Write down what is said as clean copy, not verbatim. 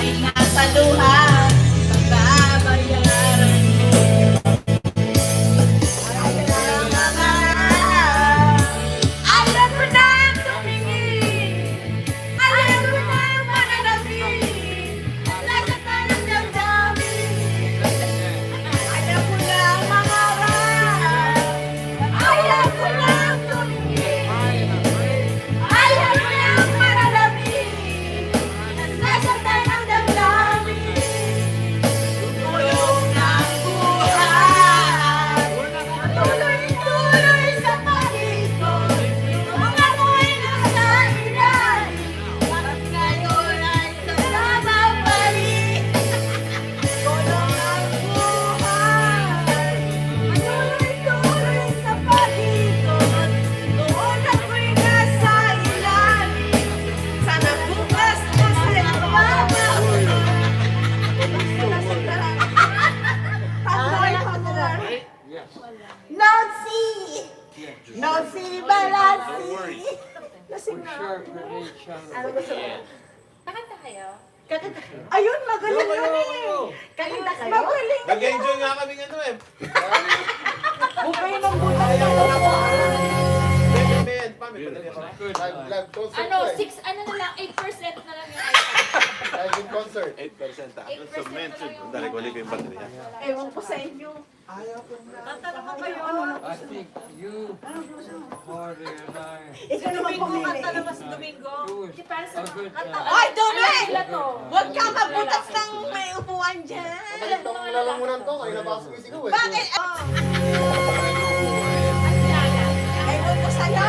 ay nasa luha. Pagbabayaran mo. Alam mo na ang tumingin. Alam mo na ang mananapin. Lahat na ng damdamin. Alam mo na ang mangarap. Alam mo na ang tumingin. Alam mo na ang mananapin. Lahat na ng damdamin. Tulong ng buhay. Tuloy-tuloy sa paligid. Mga ako'y nasa ilan. At ngayon ay nagbabalik. Tulong ng buhay. Tuloy-tuloy sa paligid. Noon ako'y nasa ilan. Sana bukas kasi nagbabawi. Nancy! Nancy Balansi! Lasing na. Ano gusto mo? Kakanta kayo? Kakanta. Ayun, magaling na eh. Kakanta kayo? Magaling. Nag-enjoy nga kami ano eh. Bukay ng butas ng mga. Men, pami, padali ako. Ano, 6, ano na lang, 8% na lang yung iPad. Live concert. 8% ah. 8% na lang yung... Dali ko ulit yung baterya. Ewan ko sa inyo. I think you are Ikaw naman pumili. Di para sa mga kanta. Ay, Dome! Sila to. Huwag ka magbutas ng may upuan dyan. Itong lalamunan to, kayo napasok yung sigaw eh. Bakit? Ewan ko sa'yo.